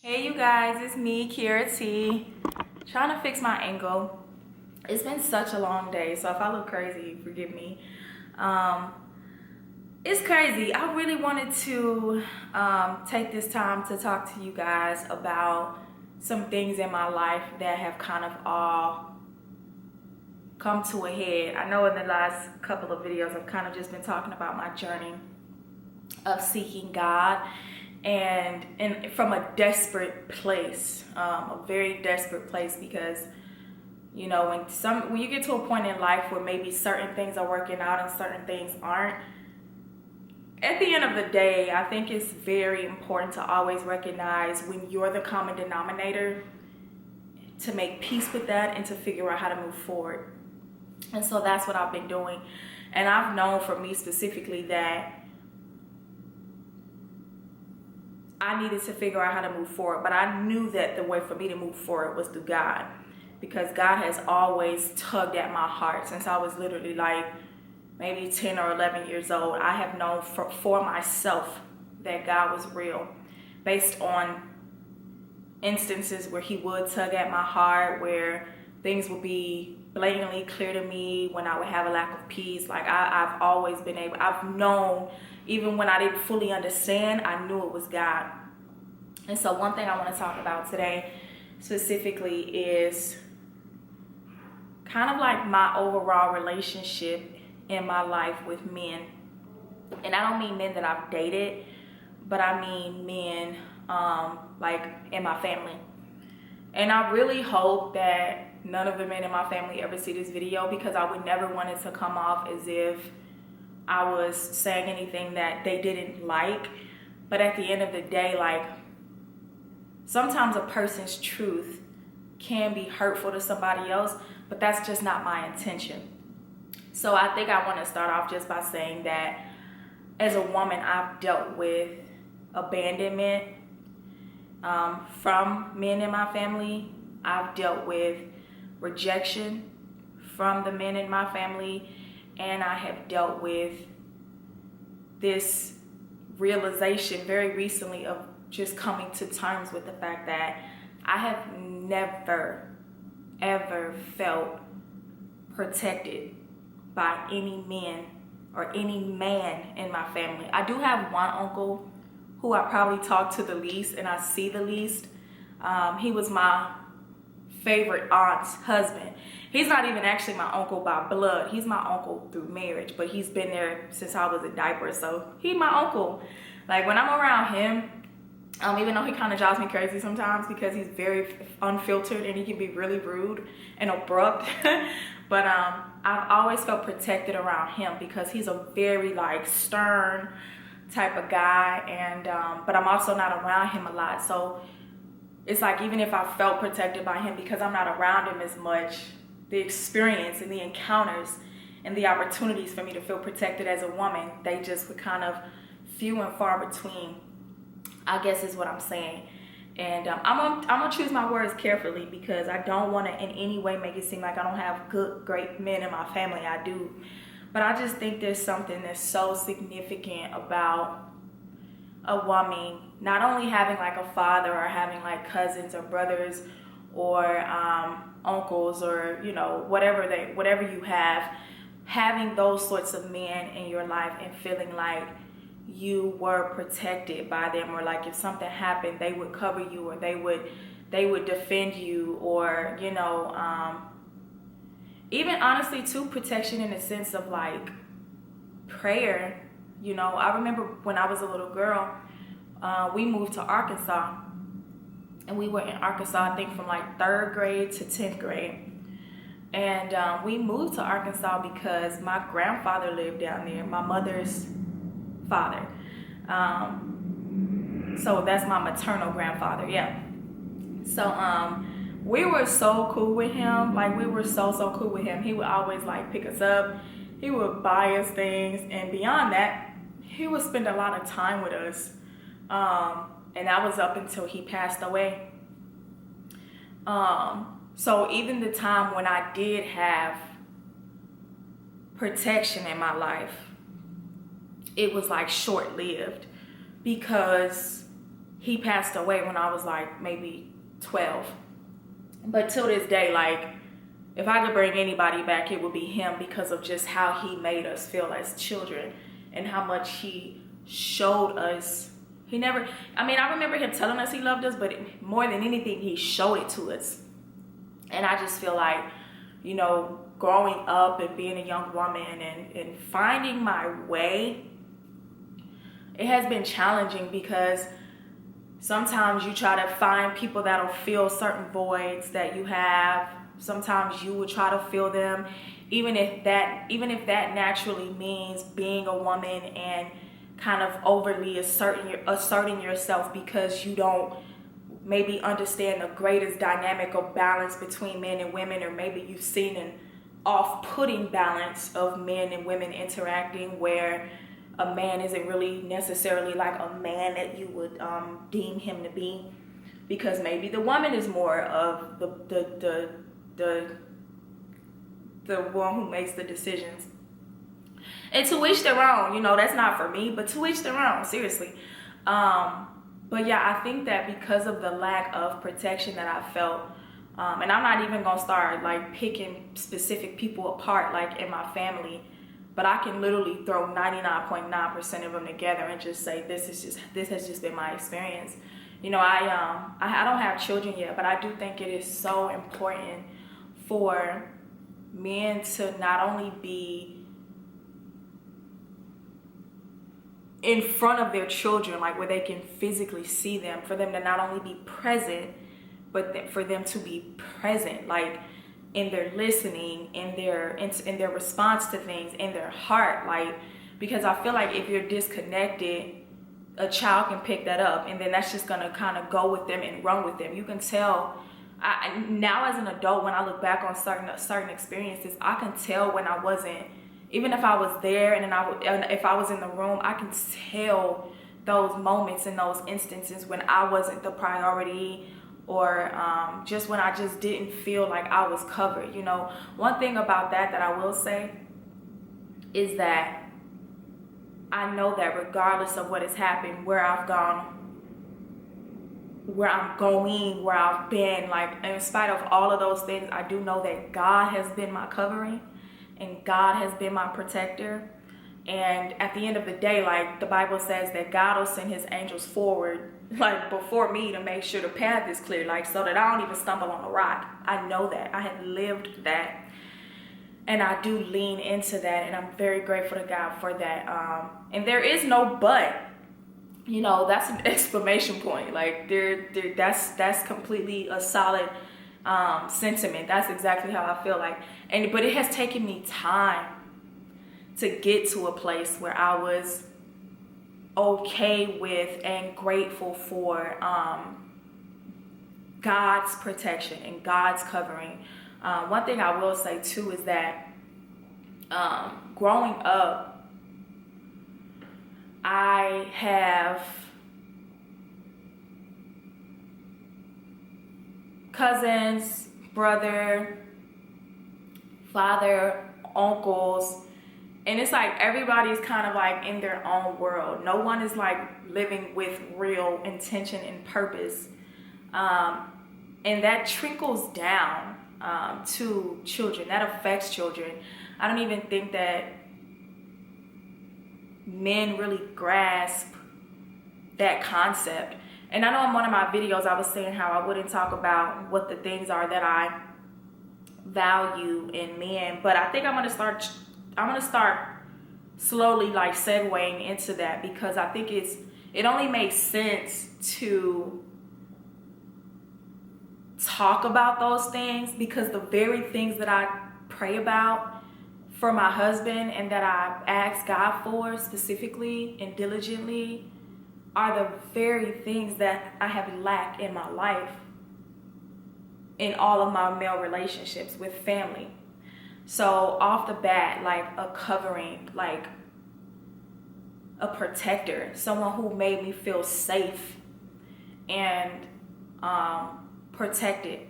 Hey you guys, it's me, Kira T, trying to fix my ankle. It's been such a long day, so if I look crazy, forgive me. It's crazy. I really wanted to take this time to talk to you guys about some things in my life that have kind of all come to a head. I know in the last couple of videos I've kind of just been talking about my journey of seeking God and from a desperate place, a very desperate place, because you know when you get to a point in life where maybe certain things are working out and certain things aren't, at the end of the day I think it's very important to always recognize when you're the common denominator, to make peace with that and to figure out how to move forward. And so that's what I've been doing, and I've known for me specifically that I needed to figure out how to move forward, but I knew that the way for me to move forward was through God, because God has always tugged at my heart since I was literally like maybe 10 or 11 years old. I have known for myself that God was real, based on instances where he would tug at my heart, where things would be blatantly clear to me when I would have a lack of peace. Like I've always been able, I've known, even when I didn't fully understand, I knew it was God. And so one thing I want to talk about today specifically is kind of like my overall relationship in my life with men. And I don't mean men that I've dated, but I mean men like in my family. And I really hope that none of the men in my family ever see this video, because I would never want it to come off as if I was saying anything that they didn't like. But at the end of the day, like, sometimes a person's truth can be hurtful to somebody else, but that's just not my intention. So I think I want to start off just by saying that as a woman, I've dealt with abandonment from men in my family. I've dealt with rejection from the men in my family, and I have dealt with this realization very recently of just coming to terms with the fact that I have never ever felt protected by any men or any man in my family. I do have one uncle who I probably talk to the least and I see the least. He was my favorite aunt's husband. He's not even actually my uncle by blood. He's my uncle through marriage, but he's been there since I was a diaper, so he's my uncle. Like when I'm around him, even though he kind of drives me crazy sometimes because he's very unfiltered and he can be really rude and abrupt, but I've always felt protected around him because he's a very like stern type of guy, and but I'm also not around him a lot, so it's like even if I felt protected by him, because I'm not around him as much, the experience and the encounters and the opportunities for me to feel protected as a woman, they just were kind of few and far between, I guess is what I'm saying. And I'm gonna choose my words carefully, because I don't want to in any way make it seem like I don't have good, great men in my family. I do. But I just think there's something that's so significant about a woman not only having like a father or having like cousins or brothers or uncles or, you know, whatever you have, having those sorts of men in your life and feeling like you were protected by them, or like if something happened they would cover you, or they would defend you, or you know, even honestly too, protection in the sense of like prayer. You know, I remember when I was a little girl, we moved to Arkansas, and we were in Arkansas I think from like 3rd grade to 10th grade. And we moved to Arkansas because my grandfather lived down there, my mother's father. So that's my maternal grandfather, yeah. So we were so cool with him. Like we were so cool with him. He would always like pick us up. He would buy us things, and beyond that, he would spend a lot of time with us. And that was up until he passed away. So even the time when I did have protection in my life, it was like short-lived, because he passed away when I was like maybe 12. But till this day, like, if I could bring anybody back, it would be him, because of just how he made us feel as children and how much he showed us. I remember him telling us he loved us, but more than anything, he showed it to us. And I just feel like, growing up and being a young woman and finding my way, it has been challenging, because sometimes you try to find people that'll fill certain voids that you have. Sometimes you will try to fill them, even if that naturally means being a woman and kind of overly asserting yourself, because you don't maybe understand the greatest dynamic of balance between men and women, or maybe you've seen an off-putting balance of men and women interacting, where a man isn't really necessarily like a man that you would deem him to be, because maybe the woman is more of the one who makes the decisions. And to each their own, that's not for me, but to each their own, seriously. But yeah, I think that because of the lack of protection that I felt, and I'm not even gonna start like picking specific people apart, like in my family, but I can literally throw 99.9% of them together and just say this has just been my experience. I don't have children yet, but I do think it is so important for men to not only be in front of their children, like where they can physically see them, for them to not only be present, but for them to be present, like in their listening, in their response to things, in their heart, like, because I feel like if you're disconnected, a child can pick that up, and then that's just gonna kind of go with them and run with them. You can tell. Now as an adult, when I look back on certain experiences, I can tell when I wasn't, even if I was there and if I was in the room, I can tell those moments and those instances when I wasn't the priority, or just when I just didn't feel like I was covered. One thing about that I will say is that I know that regardless of what has happened, where I've gone, where I'm going, where I've been, like, in spite of all of those things, I do know that God has been my covering and God has been my protector. And at the end of the day, like the Bible says, that God will send his angels forward, like before me, to make sure the path is clear, like so that I don't even stumble on a rock. I know that. I have lived that. And I do lean into that, and I'm very grateful to God for that. And there is no but. That's an exclamation point. Like that's completely a solid sentiment. That's exactly how I feel like. But it has taken me time to get to a place where I was okay with and grateful for God's protection and God's covering. One thing I will say too is that growing up, I have cousins, brother, father, uncles, and it's like everybody's kind of like in their own world. No one is like living with real intention and purpose. And that trickles down to children. That affects children. I don't even think that men really grasp that concept. And I know in one of my videos I was saying how I wouldn't talk about what the things are that I value in men, but I think I'm gonna start slowly like segueing into that, because I think it only makes sense to talk about those things, because the very things that I pray about for my husband and that I ask God for specifically and diligently are the very things that I have lacked in my life, in all of my male relationships with family. So off the bat, like a covering, like a protector, someone who made me feel safe and protected.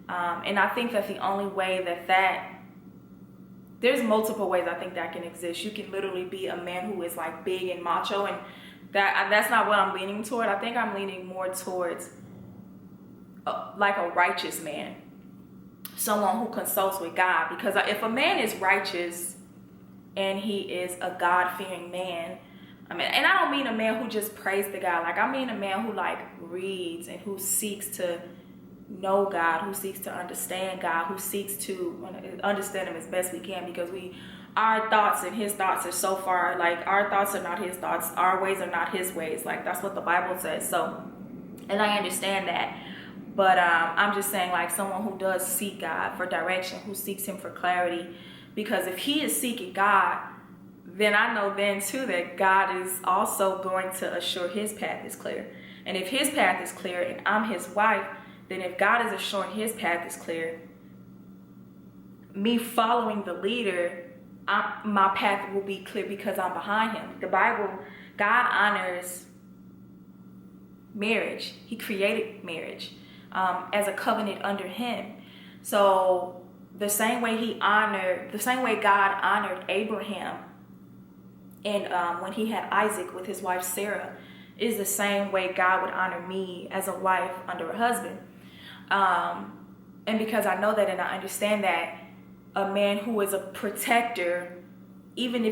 And I think that the only way that there's multiple ways I think that can exist. You can literally be a man who is like big and macho, and That's not what I'm leaning toward. I think I'm leaning more towards like a righteous man, someone who consults with God. Because if a man is righteous and he is a God-fearing man, I mean, and I don't mean a man who just prays to God. Like, I mean a man who like reads and who seeks to know God, who seeks to understand God, who seeks to understand him as best we can, because our thoughts and his thoughts are so far, like, our thoughts are not his thoughts, our ways are not his ways. Like, that's what the Bible says. So, and I understand that, but I'm just saying, like, someone who does seek God for direction, who seeks him for clarity, because if he is seeking God, then I know then too that God is also going to assure his path is clear. And if his path is clear and I'm his wife, then if God is assuring his path is clear, me following the leader, my path will be clear because I'm behind him. The Bible, God honors marriage. He created marriage as a covenant under him. So the same way God honored Abraham and when he had Isaac with his wife Sarah, is the same way God would honor me as a wife under a husband. And because I know that and I understand that, a man who is a protector, even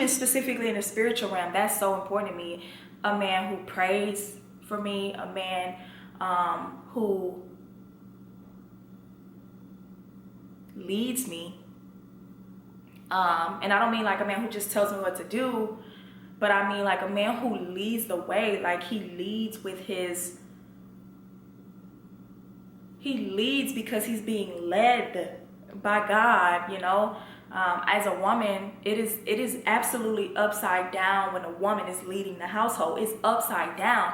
specifically in the spiritual realm, that's so important to me. A man who prays for me, a man who leads me. And I don't mean like a man who just tells me what to do, but I mean like a man who leads the way. Like, he leads because he's being led by God, you know. As a woman, it is absolutely upside down when a woman is leading the household. It's upside down.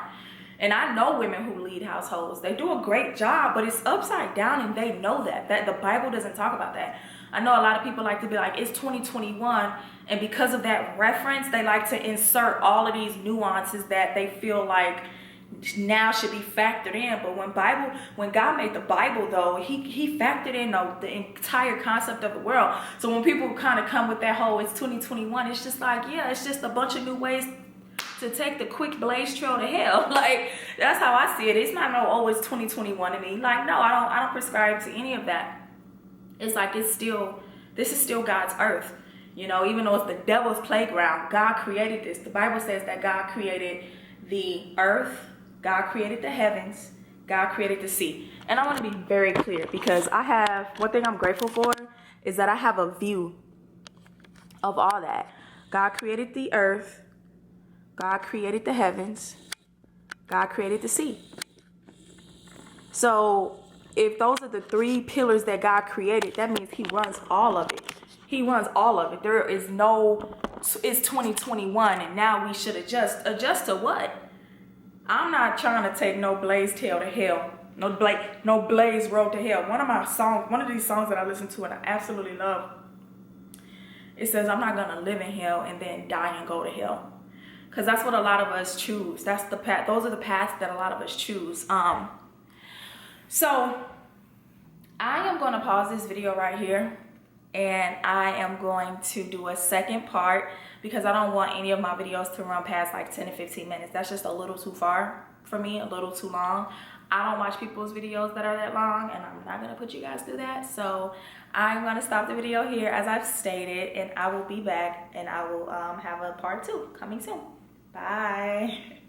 And I know women who lead households. They do a great job, but it's upside down, and they know that the Bible doesn't talk about that. I know a lot of people like to be like, it's 2021, and because of that reference, they like to insert all of these nuances that they feel like now should be factored in. But when God made the Bible, though, he factored in the entire concept of the world. So when people kind of come with that whole it's 2021, it's just like, yeah, it's just a bunch of new ways to take the quick blaze trail to hell. Like, that's how I see it. It's not it's 2021 to me. Like, no, I don't prescribe to any of that. It's like, this is still God's earth. You know, even though it's the devil's playground, God created this. The Bible says that God created the earth, God created the heavens, God created the sea. And I want to be very clear, because one thing I'm grateful for is that I have a view of all that. God created the earth, God created the heavens, God created the sea. So if those are the three pillars that God created, that means he runs all of it. He runs all of it. There is it's 2021 and now we should adjust. Adjust to what? I'm not trying to take no blaze tail to hell. No blaze road to hell. One of these songs that I listen to and I absolutely love, it says, I'm not going to live in hell and then die and go to hell. Because that's what a lot of us choose. That's the path. Those are the paths that a lot of us choose. So I am going to pause this video right here, and I am going to do a second part, because I don't want any of my videos to run past like 10 to 15 minutes. That's just a little too far for me, a little too long. I don't watch people's videos that are that long, and I'm not going to put you guys through that. So I'm going to stop the video here as I've stated, and I will be back, and I will have a part 2 coming soon. Bye.